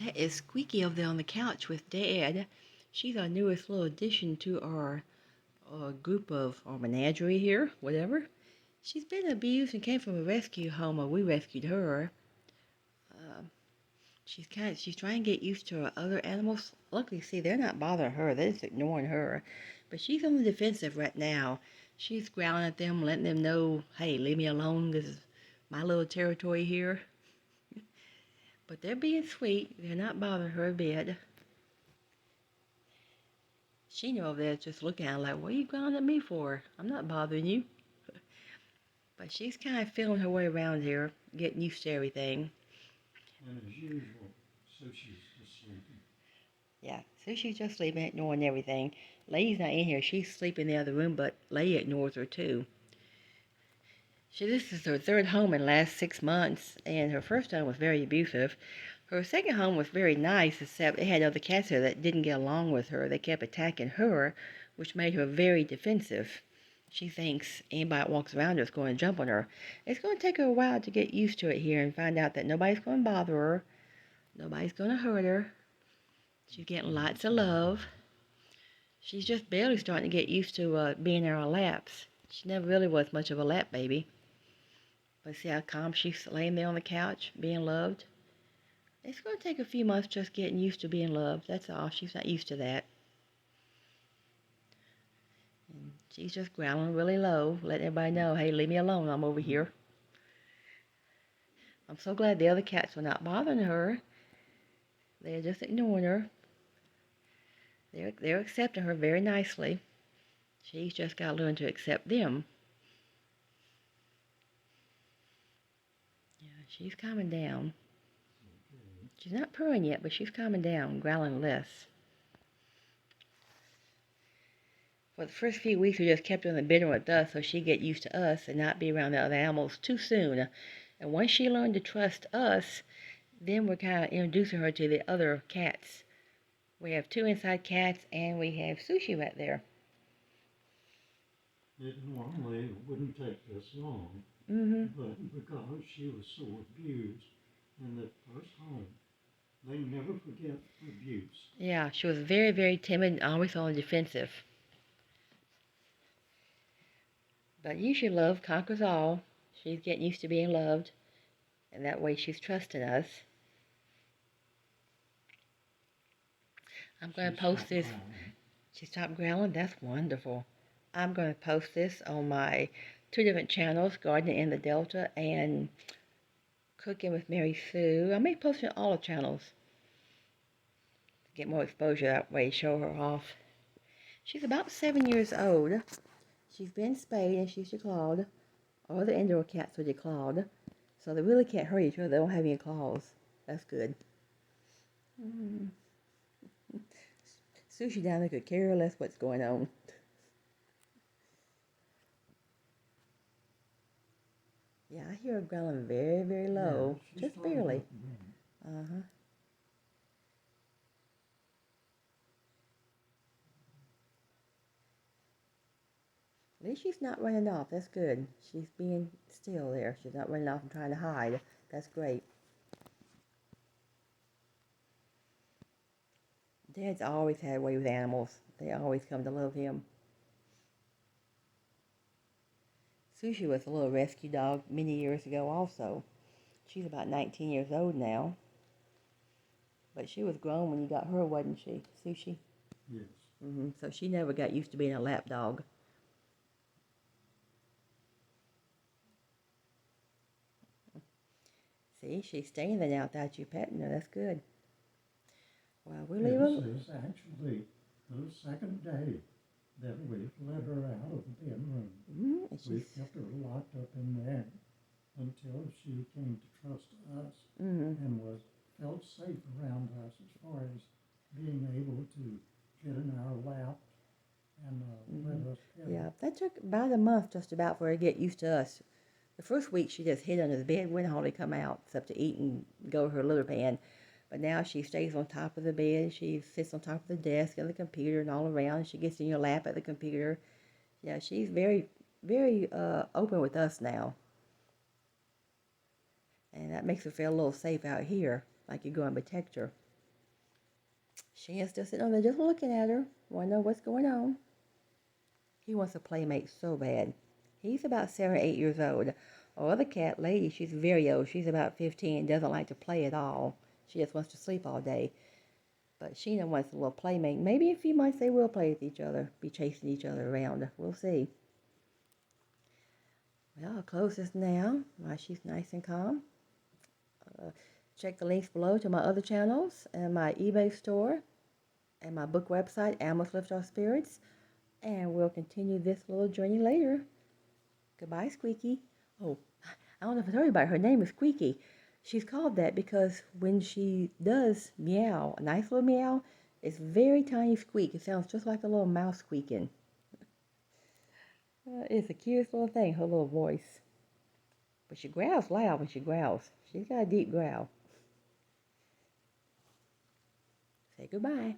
That is Squeaky over there on the couch with Dad. She's our newest little addition to our group of our menagerie here, whatever. She's been abused and came from a rescue home, or we rescued her. Um, she's trying to get used to her other animals. Luckily, see, they're not bothering her; they're just ignoring her. But she's on the defensive right now. She's growling at them, letting them know, "Hey, leave me alone. This is my little territory here." But they're being sweet. They're not bothering her a bit. She over there just looking at her like, what are you growling at me for? I'm not bothering you. But she's kind of feeling her way around here, getting used to everything. And as usual, Susie's just sleeping. Yeah, Susie's just sleeping, ignoring everything. Lay's not in here. She's sleeping in the other room, but Lay ignores her too. This is her third home in the last 6 months, and her first home was very abusive. Her second home was very nice, except it had other cats there that didn't get along with her. They kept attacking her, which made her very defensive. She thinks anybody that walks around her is going to jump on her. It's going to take her a while to get used to it here and find out that nobody's going to bother her. Nobody's going to hurt her. She's getting lots of love. She's just barely starting to get used to being in our laps. She never really was much of a lap baby. But see how calm she's laying there on the couch, being loved? It's going to take a few months just getting used to being loved. That's all. She's not used to that. And she's just growling really low, letting everybody know, hey, leave me alone. I'm over here. I'm so glad the other cats were not bothering her. They're just ignoring her. They're accepting her very nicely. She's just got to learn to accept them. Yeah, she's calming down. She's not purring yet, but she's calming down, growling less. For the first few weeks, we just kept her in the bedroom with us so she'd get used to us and not be around the other animals too soon. And once she learned to trust us, then we're kind of introducing her to the other cats. We have 2 inside cats, and we have Sushi right there. It normally wouldn't take this long, but because she was so abused in that first home, they never forget abuse. Yeah, she was very, very timid and always on the defensive. But usually love conquers all. She's getting used to being loved, and that way she's trusting us. I'm going to post this. She stopped growling? That's wonderful. I'm going to post this on my 2 different channels, Gardening in the Delta and Cooking with MARYSUE. I may post it on all the channels to get more exposure that way, show her off. She's about 7 years old. She's been spayed and she's declawed. All the indoor cats are declawed. So they really can't hurt each other. They don't have any claws. That's good. Sushi down there could care less what's going on. Yeah, I hear her growling very, very low. Yeah, just barely. Uh-huh. At least she's not running off. That's good. She's being still there. She's not running off and trying to hide. That's great. Dad's always had a way with animals. They always come to love him. Sushi was a little rescue dog many years ago also. She's about 19 years old now. But she was grown when you got her, wasn't she, Sushi? Yes. So she never got used to being a lap dog. See, she's staying there now without you petting her. That's good. Well, we'll leave her. This is actually the second day that we've let her out of the bedroom. We've kept her locked up in there until she came to trust us and felt safe around us as far as being able to get in our lap and let us pet her. Yeah, that took about a month just about for her to get used to us. The first week she just hid under the bed, wouldn't hardly come out except to eat and go to her litter pan. But now she stays on top of the bed. She sits on top of the desk and the computer and all around. She gets in your lap at the computer. Yeah, she's very, very open with us now. And that makes her feel a little safe out here, like you go and protect her. She is still sitting over there just looking at her. Want to know what's going on. He wants a playmate so bad. He's about 7 or 8 years old. Our other cat, Lady, she's very old. She's about 15, doesn't like to play at all. She just wants to sleep all day. But Sheena wants a little playmate. Maybe in a few months they will play with each other, be chasing each other around. We'll see. Well, I'll close this now while she's nice and calm. Check the links below to my other channels and my eBay store and my book website, Animals Lift Our Spirits. And we'll continue this little journey later. Goodbye, Squeaky. Oh, I don't know if I told you about her. Her name is Squeaky. She's called that because when she does meow, a nice little meow, it's very tiny squeak. It sounds just like a little mouse squeaking. It's the cutest little thing, her little voice. But she growls loud when she growls. She's got a deep growl. Say goodbye.